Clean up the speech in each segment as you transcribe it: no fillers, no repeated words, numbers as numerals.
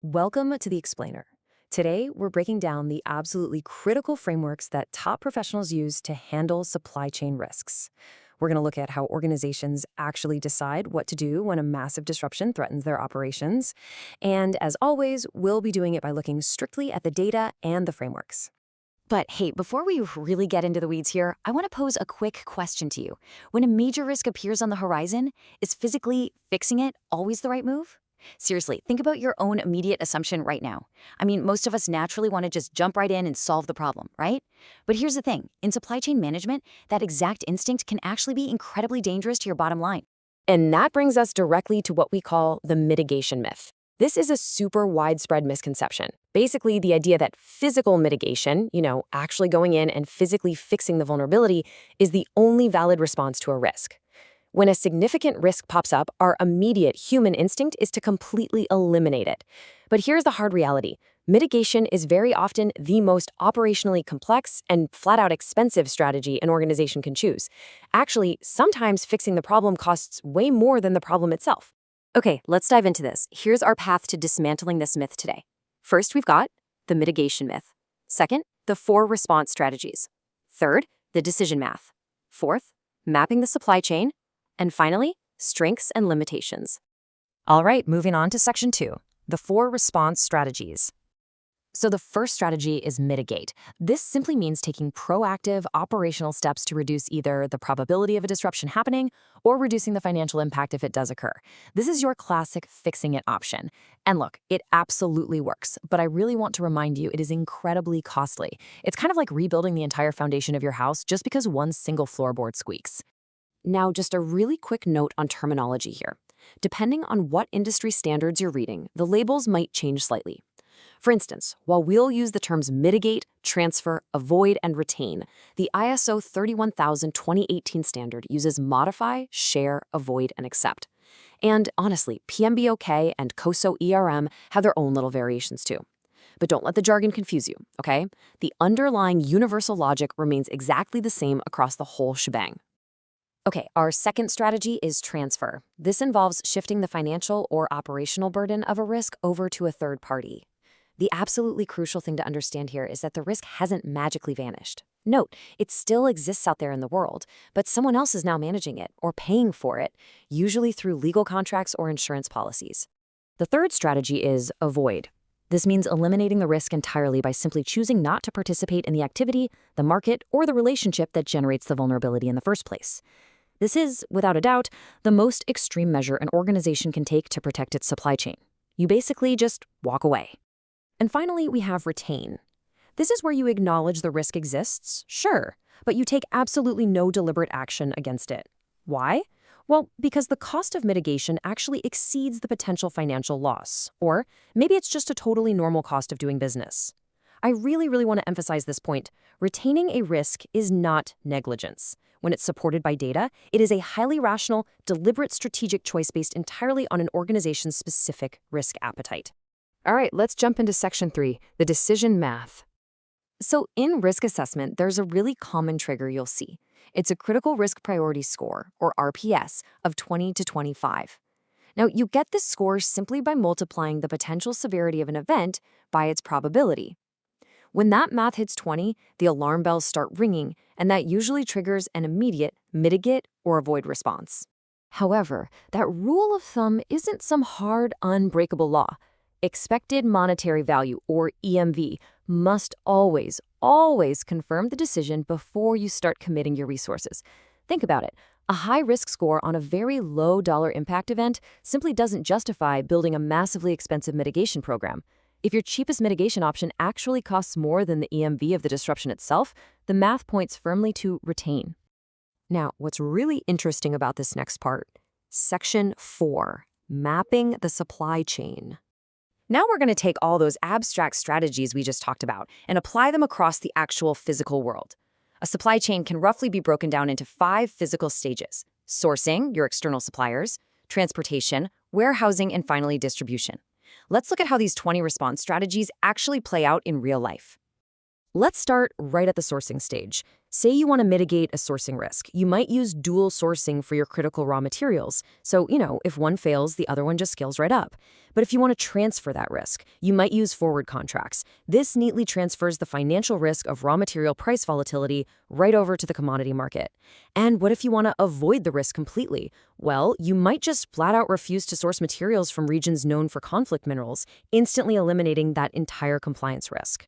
Welcome to The Explainer. Today, we're breaking down the absolutely critical frameworks that top professionals use to handle supply chain risks. We're going to look at how organizations actually decide what to do when a massive disruption threatens their operations. And as always, we'll be doing it by looking strictly at the data and the frameworks. But hey, before we really get into the weeds here, I want to pose a quick question to you. When a major risk appears on the horizon, is physically fixing it always the right move? Seriously, think about your own immediate assumption right now. I mean, most of us naturally want to just jump right in and solve the problem, right? But here's the thing. In supply chain management, that exact instinct can actually be incredibly dangerous to your bottom line. And that brings us directly to what we call the mitigation myth. This is a super widespread misconception. Basically, the idea that physical mitigation, actually going in and physically fixing the vulnerability, is the only valid response to a risk. When a significant risk pops up, our immediate human instinct is to completely eliminate it. But here's the hard reality. Mitigation is very often the most operationally complex and flat-out expensive strategy an organization can choose. Actually, sometimes fixing the problem costs way more than the problem itself. Okay, let's dive into this. Here's our path to dismantling this myth today. First, we've got the mitigation myth. Second, the 4 response strategies. Third, the decision math. Fourth, mapping the supply chain. And finally, strengths and limitations. All right, moving on to section 2, the 4 response strategies. So the first strategy is mitigate. This simply means taking proactive operational steps to reduce either the probability of a disruption happening or reducing the financial impact if it does occur. This is your classic fixing it option. And look, it absolutely works, but I really want to remind you it is incredibly costly. It's kind of like rebuilding the entire foundation of your house just because one single floorboard squeaks. Now, just a really quick note on terminology here. Depending on what industry standards you're reading, the labels might change slightly. For instance, while we'll use the terms mitigate, transfer, avoid, and retain, the ISO 31000:2018 standard uses modify, share, avoid, and accept. And honestly, PMBOK and COSO ERM have their own little variations too. But don't let the jargon confuse you, okay? The underlying universal logic remains exactly the same across the whole shebang. Okay, our second strategy is transfer. This involves shifting the financial or operational burden of a risk over to a third party. The absolutely crucial thing to understand here is that the risk hasn't magically vanished. Note, it still exists out there in the world, but someone else is now managing it or paying for it, usually through legal contracts or insurance policies. The third strategy is avoid. This means eliminating the risk entirely by simply choosing not to participate in the activity, the market, or the relationship that generates the vulnerability in the first place. This is, without a doubt, the most extreme measure an organization can take to protect its supply chain. You basically just walk away. And finally, we have retain. This is where you acknowledge the risk exists, sure, but you take absolutely no deliberate action against it. Why? Well, because the cost of mitigation actually exceeds the potential financial loss. Or maybe it's just a totally normal cost of doing business. I really want to emphasize this point. Retaining a risk is not negligence. When it's supported by data, it is a highly rational, deliberate strategic choice based entirely on an organization's specific risk appetite. All right, let's jump into section 3, the decision math. So in risk assessment, there's a really common trigger you'll see. It's a critical risk priority score, or RPS, of 20 to 25. Now, you get this score simply by multiplying the potential severity of an event by its probability. When that math hits 20, the alarm bells start ringing, and that usually triggers an immediate mitigate or avoid response. However, that rule of thumb isn't some hard, unbreakable law. Expected monetary value, or EMV, must always confirm the decision before you start committing your resources. Think about it. A high-risk score on a very low-dollar impact event simply doesn't justify building a massively expensive mitigation program. If your cheapest mitigation option actually costs more than the EMV of the disruption itself, the math points firmly to retain. Now, what's really interesting about this next part, section 4, mapping the supply chain. Now we're going to take all those abstract strategies we just talked about and apply them across the actual physical world. A supply chain can roughly be broken down into 5 physical stages: sourcing, your external suppliers; transportation; warehousing; and finally distribution. Let's look at how these 20 response strategies actually play out in real life. Let's start right at the sourcing stage. Say you want to mitigate a sourcing risk. You might use dual sourcing for your critical raw materials. So, if one fails, the other one just scales right up. But if you want to transfer that risk, you might use forward contracts. This neatly transfers the financial risk of raw material price volatility right over to the commodity market. And what if you want to avoid the risk completely? Well, you might just flat out refuse to source materials from regions known for conflict minerals, instantly eliminating that entire compliance risk.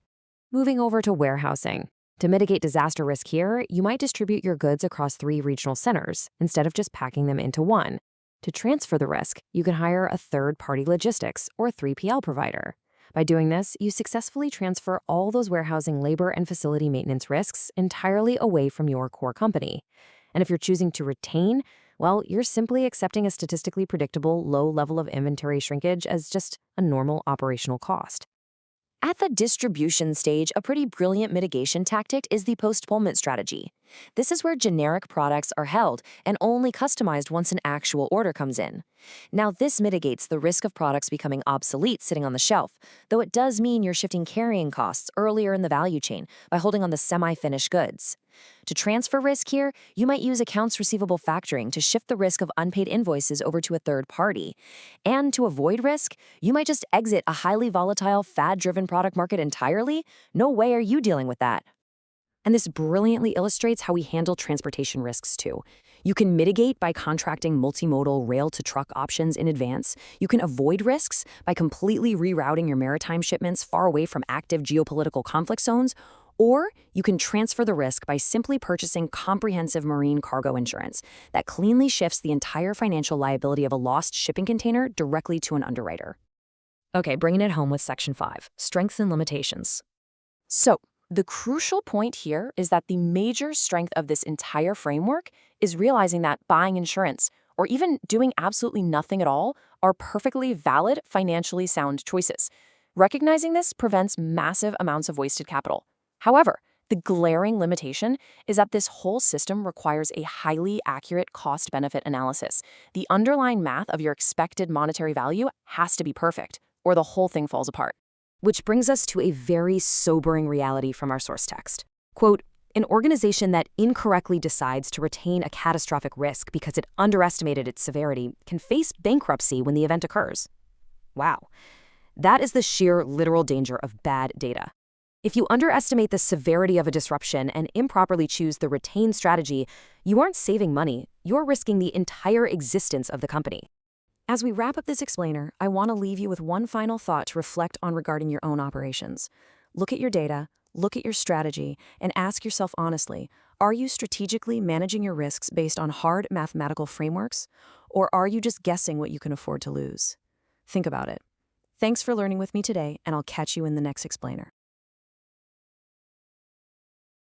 Moving over to warehousing. To mitigate disaster risk here, you might distribute your goods across 3 regional centers instead of just packing them into one. To transfer the risk, you can hire a third-party logistics or 3PL provider. By doing this, you successfully transfer all those warehousing labor and facility maintenance risks entirely away from your core company. And if you're choosing to retain, well, you're simply accepting a statistically predictable low level of inventory shrinkage as just a normal operational cost. At the distribution stage, a pretty brilliant mitigation tactic is the postponement strategy. This is where generic products are held and only customized once an actual order comes in. Now, this mitigates the risk of products becoming obsolete sitting on the shelf, though it does mean you're shifting carrying costs earlier in the value chain by holding on the semi-finished goods. To transfer risk here, you might use accounts receivable factoring to shift the risk of unpaid invoices over to a third party. And to avoid risk, you might just exit a highly volatile, fad-driven product market entirely. No way are you dealing with that. And this brilliantly illustrates how we handle transportation risks too. You can mitigate by contracting multimodal rail-to-truck options in advance. You can avoid risks by completely rerouting your maritime shipments far away from active geopolitical conflict zones. Or you can transfer the risk by simply purchasing comprehensive marine cargo insurance that cleanly shifts the entire financial liability of a lost shipping container directly to an underwriter. Okay, bringing it home with Section 5, Strengths and Limitations. So, the crucial point here is that the major strength of this entire framework is realizing that buying insurance, or even doing absolutely nothing at all, are perfectly valid, financially sound choices. Recognizing this prevents massive amounts of wasted capital. However, the glaring limitation is that this whole system requires a highly accurate cost-benefit analysis. The underlying math of your expected monetary value has to be perfect, or the whole thing falls apart. Which brings us to a very sobering reality from our source text. Quote, an organization that incorrectly decides to retain a catastrophic risk because it underestimated its severity can face bankruptcy when the event occurs. Wow. That is the sheer literal danger of bad data. If you underestimate the severity of a disruption and improperly choose the retain strategy, you aren't saving money, you're risking the entire existence of the company. As we wrap up this explainer, I want to leave you with one final thought to reflect on regarding your own operations. Look at your data, look at your strategy, and ask yourself honestly, are you strategically managing your risks based on hard mathematical frameworks, or are you just guessing what you can afford to lose? Think about it. Thanks for learning with me today, and I'll catch you in the next explainer.